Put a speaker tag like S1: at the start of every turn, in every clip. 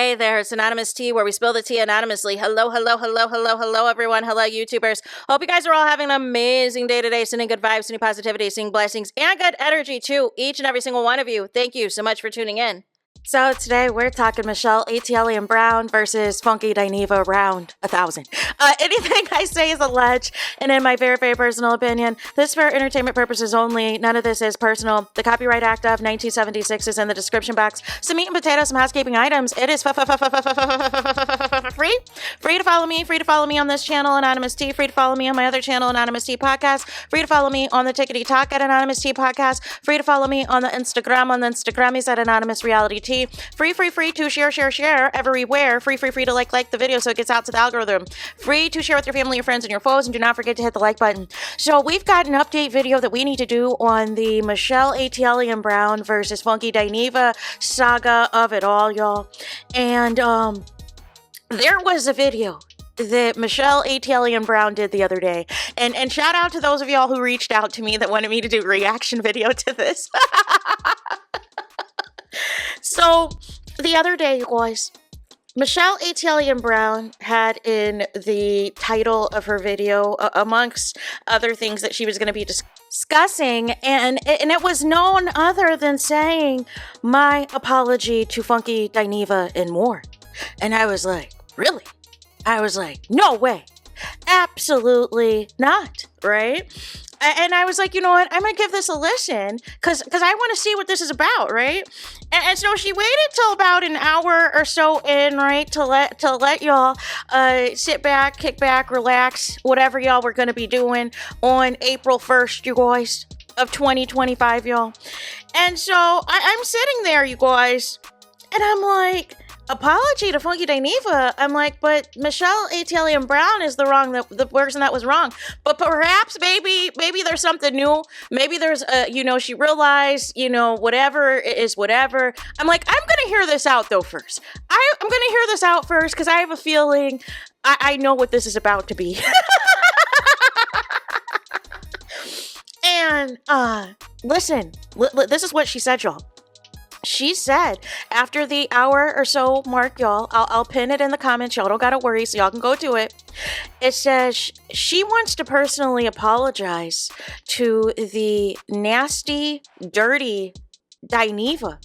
S1: Hey there, it's Anonymous Tea, where we spill the tea anonymously. Hello, everyone. Hello, YouTubers. Hope you guys are all having an amazing day today, sending good vibes, sending positivity, sending blessings, and good energy to each and every single one of you. Thank you so much for tuning in. So today we're talking Michelle ATLien Brown versus Funky DINEVA round 1,000. Anything I say is alleged, and in my very, very personal opinion, this is for entertainment purposes only. None of this is personal. The Copyright Act of 1976 is in the description box. Some meat and potatoes, some housekeeping items. It is free to follow me. Free to follow me on this channel, Anonymous Tea. Free to follow me on my other channel, Anonymous Tea Podcast. Free to follow me on the Tickety Talk at Anonymous Tea Podcast. Free to follow me on the Instagram on the Instagrammies at AnonymousRealityTV. Free to share everywhere. Free to like the video so it gets out to the algorithm. Free to share with your family, your friends, and your foes, and do not forget to hit the like button. So we've got an update video that we need to do on the Michelle ATLien Brown versus Funky DINEVA saga of it all, y'all. And there was a video that Michelle ATLien Brown did the other day. And shout out to those of y'all who reached out to me that wanted me to do a reaction video to this. So, the other day, you guys, Michelle ATLien Brown had in the title of her video, amongst other things that she was going to be discussing, and it was none other than saying, "My apology to Funky DINEVA and more." And I was like, really? I was like, no way. Absolutely not, right? And I was like, you know what? I'm going to give this a listen because I want to see what this is about, right? And so she waited till about an hour or so in, right, to let y'all sit back, kick back, relax, whatever y'all were going to be doing on April 1st, you guys, of 2025, y'all. And so I'm sitting there, you guys, and I'm like, apology to Funky DINEVA. I'm like, but Michelle ATLien Brown is the person that was wrong. But perhaps maybe there's something new. Maybe there's she realized, whatever is whatever. I'm like, I'm gonna hear this out though first. I'm gonna hear this out first because I have a feeling I know what this is about to be. And listen, this is what she said, y'all. She said, after the hour or so mark, y'all, I'll pin it in the comments. Y'all don't gotta worry, so y'all can go do it. It says she wants to personally apologize to the nasty, dirty DINEVA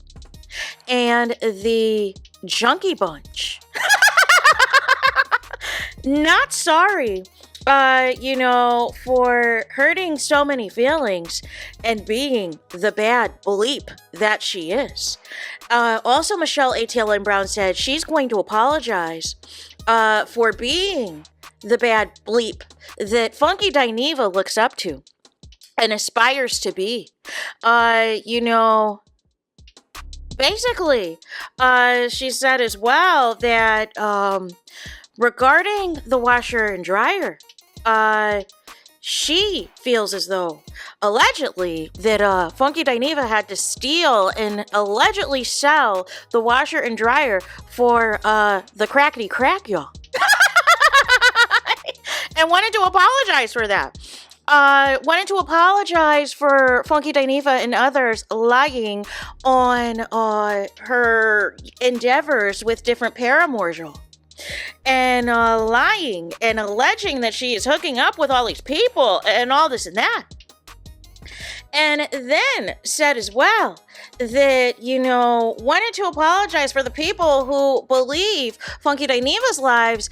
S1: and the junkie bunch. Not sorry. For hurting so many feelings and being the bad bleep that she is. Also, Michelle ATLien Brown said she's going to apologize for being the bad bleep that Funky DINEVA looks up to and aspires to be. Basically, she said as well that regarding the washer and dryer, she feels as though, allegedly, that Funky DINEVA had to steal and allegedly sell the washer and dryer for the crackety crack, y'all. And wanted to apologize for that. Wanted to apologize for Funky DINEVA and others lying on her endeavors with different paramours, y'all. And lying and alleging that she is hooking up with all these people and all this and that. And then said as well that, wanted to apologize for the people who believe Funky DINEVA's lies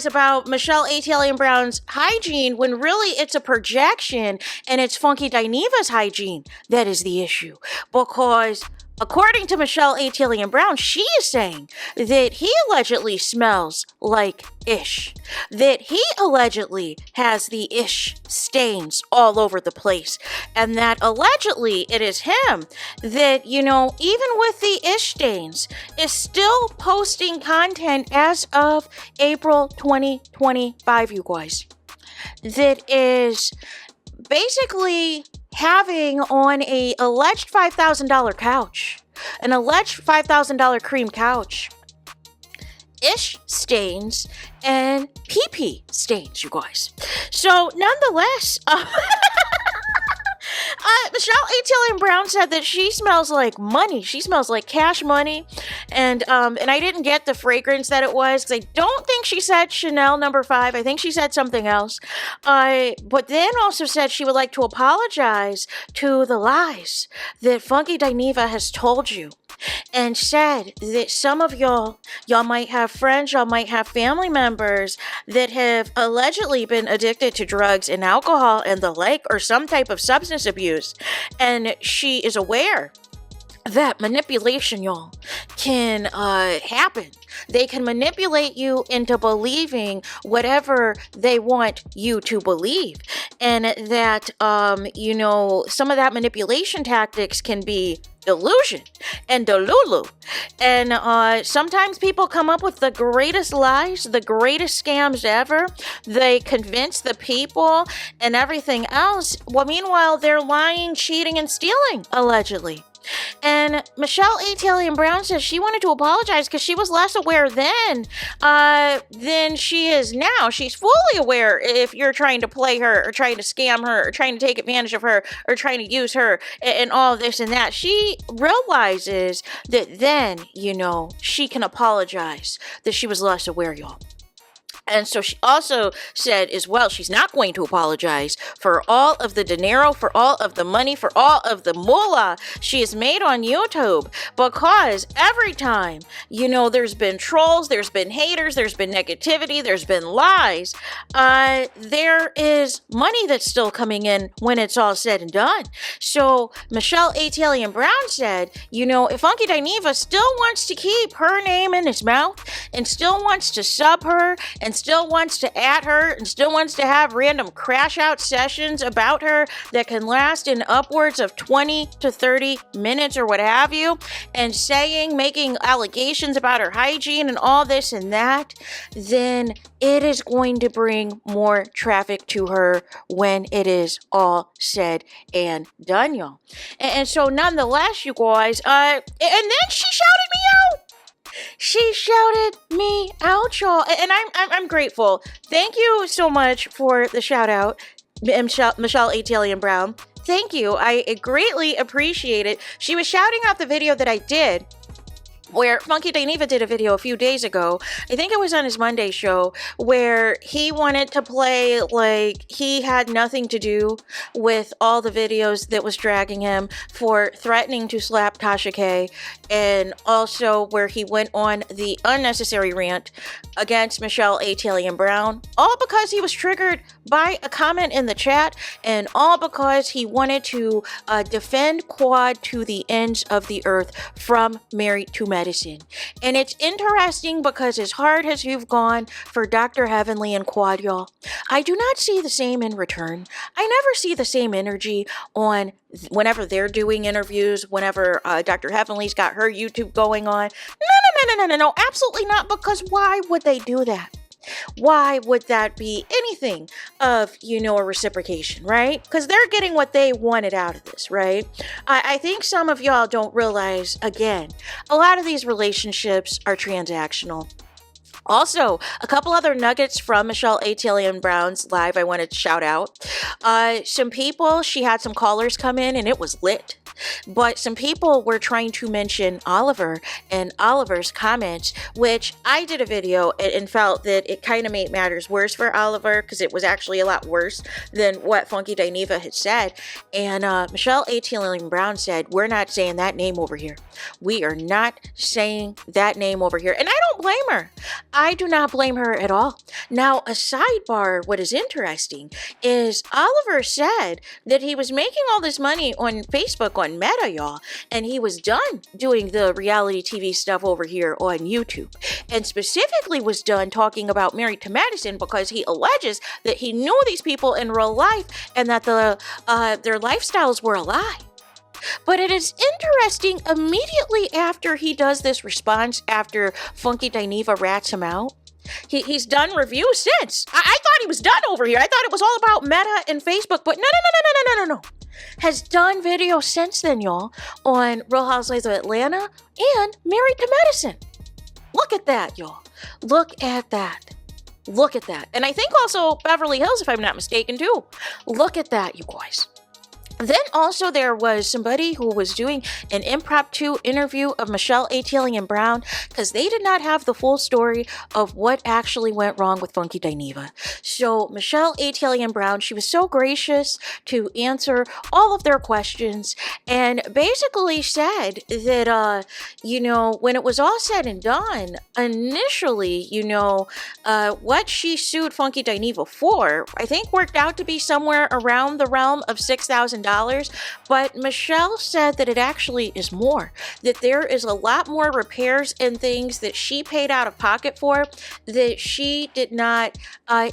S1: about Michelle ATLien Brown's hygiene when really it's a projection and it's Funky DINEVA's hygiene that is the issue. Because according to Michelle ATLien Brown, she is saying that he allegedly smells like ish. That he allegedly has the ish stains all over the place. And that allegedly it is him that, even with the ish stains, is still posting content as of April 2025, you guys. That is basically having on a alleged $5,000 couch, an alleged $5,000 cream couch, ish stains and pee-pee stains, you guys. So nonetheless, Michelle ATLien Brown said that she smells like money. She smells like cash money. And I didn't get the fragrance that it was because I don't think she said Chanel No. 5. I think she said something else. But then also said she would like to apologize to the lies that Funky DINEVA has told you. And said that some of y'all might have friends, y'all might have family members that have allegedly been addicted to drugs and alcohol and the like, or some type of substance abuse. And she is aware that manipulation, y'all, can happen. They can manipulate you into believing whatever they want you to believe. And that, some of that manipulation tactics can be delusion and delulu. And sometimes people come up with the greatest lies, the greatest scams ever. They convince the people and everything else. Well, meanwhile, they're lying, cheating, and stealing, allegedly. And Michelle ATLien Brown says she wanted to apologize because she was less aware then than she is now. She's fully aware if you're trying to play her or trying to scam her or trying to take advantage of her or trying to use her and all this and that. She realizes that then, she can apologize that she was less aware, y'all. And so she also said as well, she's not going to apologize for all of the dinero, for all of the money, for all of the moolah she has made on YouTube. Because every time, there's been trolls, there's been haters, there's been negativity, there's been lies, there is money that's still coming in when it's all said and done. So Michelle ATLien Brown said, if Funky DINEVA still wants to keep her name in his mouth and still wants to sub her and still wants to at her and still wants to have random crash out sessions about her that can last in upwards of 20 to 30 minutes or what have you, and making allegations about her hygiene and all this and that, then it is going to bring more traffic to her when it is all said and done, y'all. And so nonetheless, you guys, and then she shouted me out. She shouted me out, y'all, and I'm grateful. Thank you so much for the shout out, Michelle ATLien Brown. Thank you. I greatly appreciate it. She was shouting out the video that I did, where Funky DINEVA did a video a few days ago. I think it was on his Monday show, where he wanted to play like he had nothing to do with all the videos that was dragging him for threatening to slap Tasha K, and also where he went on the unnecessary rant against Michelle ATLien Brown, all because he was triggered by a comment in the chat, and all because he wanted to defend Quad to the ends of the earth from Married to Medicine. And it's interesting because as hard as you've gone for Dr. Heavenly and Quad, y'all, I do not see the same in return. I never see the same energy on whenever they're doing interviews, whenever Dr. Heavenly's got her YouTube going on. No, absolutely not, because why would they do that? Why would that be anything of, a reciprocation, right? Because they're getting what they wanted out of this, right? I think some of y'all don't realize, again, a lot of these relationships are transactional. Also, a couple other nuggets from Michelle ATLien Brown's live I wanted to shout out. Some people, she had some callers come in and it was lit. But some people were trying to mention Oliver and Oliver's comments, which I did a video and felt that it kind of made matters worse for Oliver because it was actually a lot worse than what Funky DINEVA had said. And Michelle ATLien Brown said, "We're not saying that name over here. We are not saying that name over here." And I don't blame her. I do not blame her at all. Now, a sidebar, what is interesting is Oliver said that he was making all this money on Facebook, on Meta, y'all, and he was done doing the reality TV stuff over here on YouTube, and specifically was done talking about Married to Medicine because he alleges that he knew these people in real life and that their lifestyles were a lie. But it is interesting, immediately after he does this response, after Funky DINEVA rats him out, he's done reviews since. I thought he was done over here. I thought it was all about Meta and Facebook, but no. Has done videos since then, y'all, on Real Housewives of Atlanta and Married to Medicine. Look at that, y'all. Look at that. Look at that. And I think also Beverly Hills, if I'm not mistaken, too. Look at that, you guys. Then also there was somebody who was doing an impromptu interview of Michelle ATLien Brown, because they did not have the full story of what actually went wrong with Funky DINEVA. So Michelle ATLien Brown, she was so gracious to answer all of their questions, and basically said that, when it was all said and done, initially, what she sued Funky DINEVA for, I think worked out to be somewhere around the realm of $6,000. But Michelle said that it actually is more, that there is a lot more repairs and things that she paid out of pocket for that she did not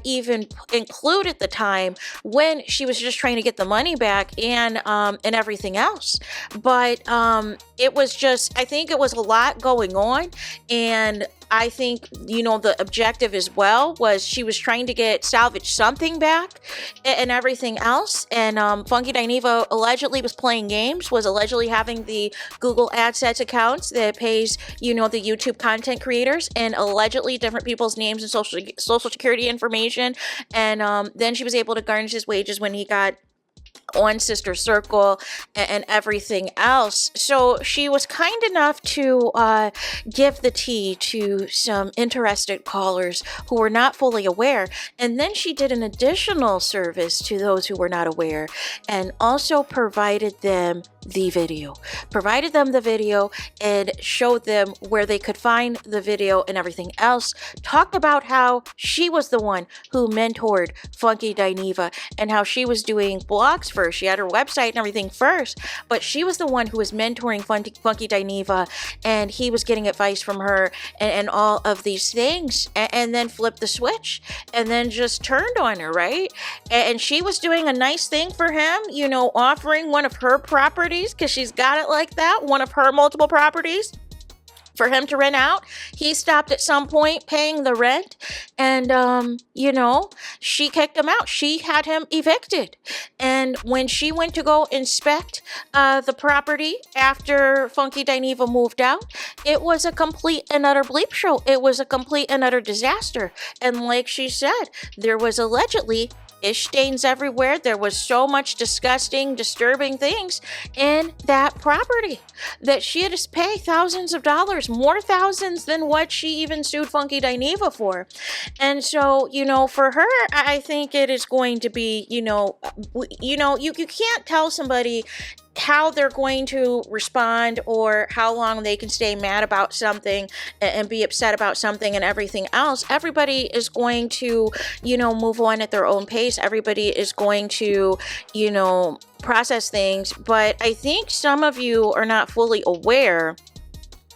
S1: even include at the time when she was just trying to get the money back and everything else. But it was just, I think it was a lot going on, and I think, the objective as well was she was trying to salvage something back and everything else. And Funky DINEVA allegedly was playing games, was allegedly having the Google AdSense accounts that pays, the YouTube content creators, and allegedly different people's names and social security information. And then she was able to garnish his wages when he got on Sister Circle and everything else. So she was kind enough to give the tea to some interested callers who were not fully aware. And then she did an additional service to those who were not aware, and also provided them the video and showed them where they could find the video and everything else. Talked about how she was the one who mentored Funky DINEVA and how she was doing blogs first. She had her website and everything first, but she was the one who was mentoring Funky DINEVA, and he was getting advice from her and all of these things, and then flipped the switch and then just turned on her, right? And she was doing a nice thing for him, offering one of her properties, because she's got it like that, one of her multiple properties, for him to rent out. He stopped at some point paying the rent, and she kicked him out. She had him evicted. And when she went to go inspect the property after Funky DINEVA moved out, it was a complete and utter bleep show. It was a complete and utter disaster. And like she said, there was allegedly ish stains everywhere. There was so much disgusting, disturbing things in that property that she had to pay thousands of dollars, more thousands than what she even sued Funky DINEVA for. And so, for her, I think it is going to be, you can't tell somebody how they're going to respond or how long they can stay mad about something and be upset about something and everything else. Everybody is going to, move on at their own pace. Everybody is going to, process things. But I think some of you are not fully aware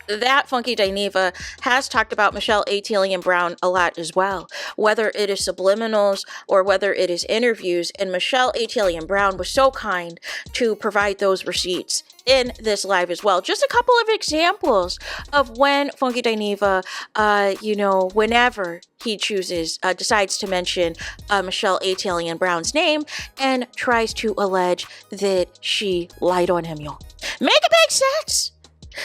S1: that Funky DINEVA has talked about Michelle ATLien Brown a lot as well, whether it is subliminals or whether it is interviews. And Michelle ATLien Brown was so kind to provide those receipts in this live as well. Just a couple of examples of when Funky DINEVA, whenever he decides to mention Michelle ATLien Brown's name and tries to allege that she lied on him, y'all. Make it make sense.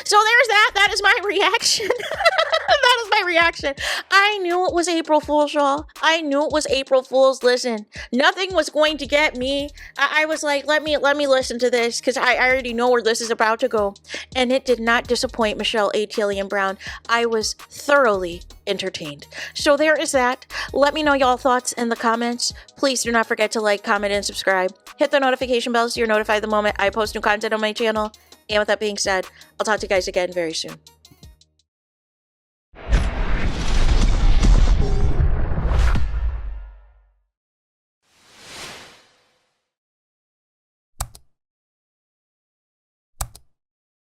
S1: So there's that. That is my reaction. That is my reaction. I knew it was April Fool's, y'all. I knew it was April Fool's. Listen, nothing was going to get me. I was like, let me listen to this, because I already know where this is about to go. And it did not disappoint Michelle ATLien Brown. I was thoroughly entertained. So there is that. Let me know y'all thoughts in the comments. Please do not forget to like, comment, and subscribe. Hit the notification bell so you're notified the moment I post new content on my channel. And with that being said, I'll talk to you guys again very soon.